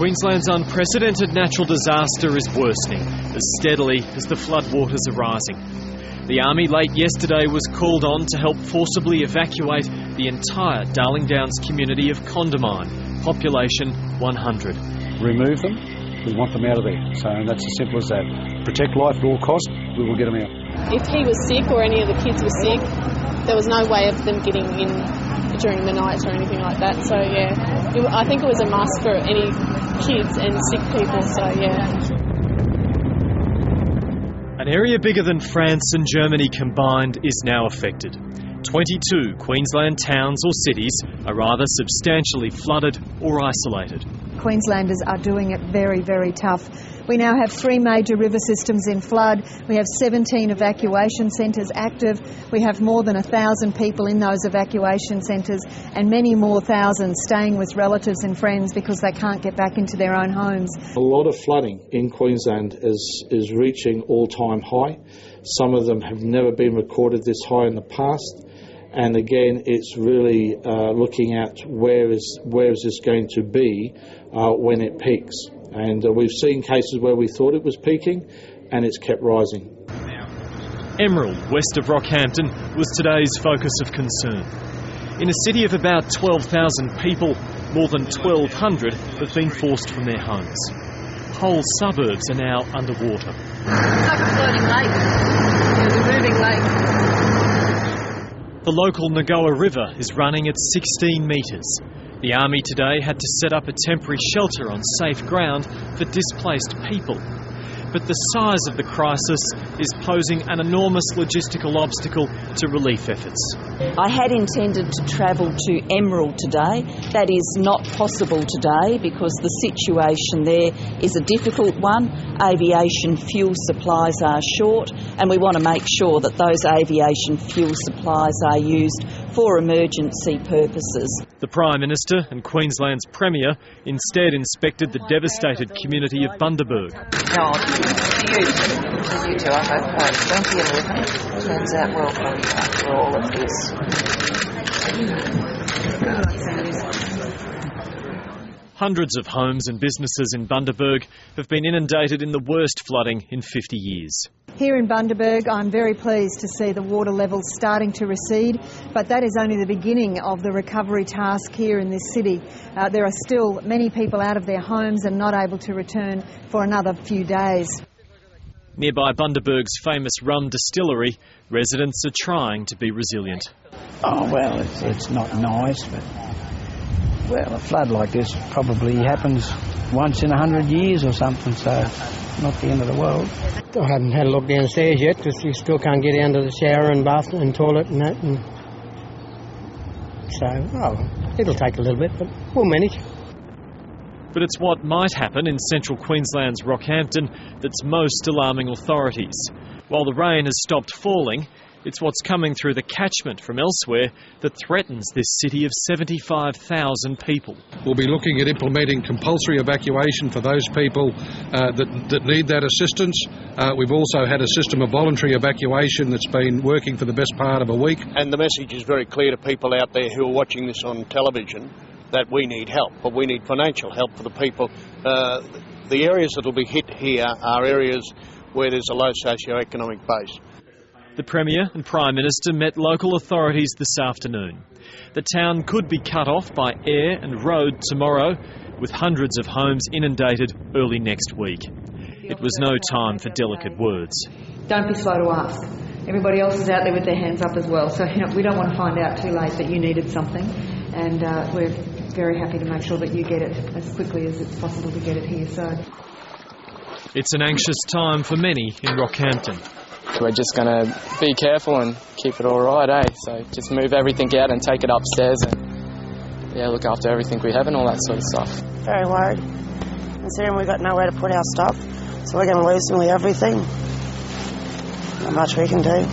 Queensland's unprecedented natural disaster is worsening as steadily as the floodwaters are rising. The Army late yesterday was called on to help forcibly evacuate the entire Darling Downs community of Condamine, population 100. Remove them, we want them out of there. So that's as simple as that. Protect life at all costs, we will get them out. If he was sick or any of the kids were sick, there was no way of them getting in during the night or anything like that. So yeah, I think it was a must for any kids and sick people, so yeah. An area bigger than France and Germany combined is now affected. 22 Queensland towns or cities are either substantially flooded or isolated. Queenslanders are doing it very, very tough. We now have 3 major river systems in flood. We have 17 evacuation centres active. We have more than 1,000 people in those evacuation centres and many more thousands staying with relatives and friends because they can't get back into their own homes. A lot of flooding in Queensland is reaching all-time high. Some of them have never been recorded this high in the past. And again, it's really looking at where is this going to be when it peaks. And we've seen cases where we thought it was peaking and it's kept rising. Emerald, west of Rockhampton, was today's focus of concern. In a city of about 12,000 people, more than 1,200 have been forced from their homes. Whole suburbs are now underwater. It's like a floating lake. It's a moving lake. The local Nagoa River is running at 16 metres. The Army today had to set up a temporary shelter on safe ground for displaced people. But the size of the crisis is posing an enormous logistical obstacle to relief efforts. I had intended to travel to Emerald today. That is not possible today because the situation there is a difficult one. Aviation fuel supplies are short and we want to make sure that those aviation fuel supplies are used for emergency purposes. The Prime Minister and Queensland's Premier instead inspected the devastated community of Bundaberg. No, to you two, I hope. Don't be it turns out well for all of this. Hundreds of homes and businesses in Bundaberg have been inundated in the worst flooding in 50 years. Here in Bundaberg, I'm very pleased to see the water levels starting to recede, but that is only the beginning of the recovery task here in this city. There are still many people out of their homes and not able to return for another few days. Nearby Bundaberg's famous rum distillery, residents are trying to be resilient. Oh, well, it's not nice, but, well, a flood like this probably happens once in 100 years or something, so not the end of the world. I haven't had a look downstairs yet because you still can't get down to the shower and bath and toilet and that. And so, it'll take a little bit, but we'll manage. But it's what might happen in central Queensland's Rockhampton that's most alarming authorities. While the rain has stopped falling, it's what's coming through the catchment from elsewhere that threatens this city of 75,000 people. We'll be looking at implementing compulsory evacuation for those people that need that assistance. We've also had a system of voluntary evacuation that's been working for the best part of a week. And the message is very clear to people out there who are watching this on television that we need help, but we need financial help for the people. The areas that will be hit here are areas where there's a low socio-economic base. The Premier and Prime Minister met local authorities this afternoon. The town could be cut off by air and road tomorrow, with hundreds of homes inundated early next week. It was no time for delicate words. Don't be slow to ask. Everybody else is out there with their hands up as well, so we don't want to find out too late that you needed something, and we're very happy to make sure that you get it as quickly as it's possible to get it here. So it's an anxious time for many in Rockhampton. We're just going to be careful and keep it all right, eh? So just move everything out and take it upstairs and, yeah, look after everything we have and all that sort of stuff. Very worried, considering we've got nowhere to put our stuff, so we're going to lose nearly everything. Not much we can do.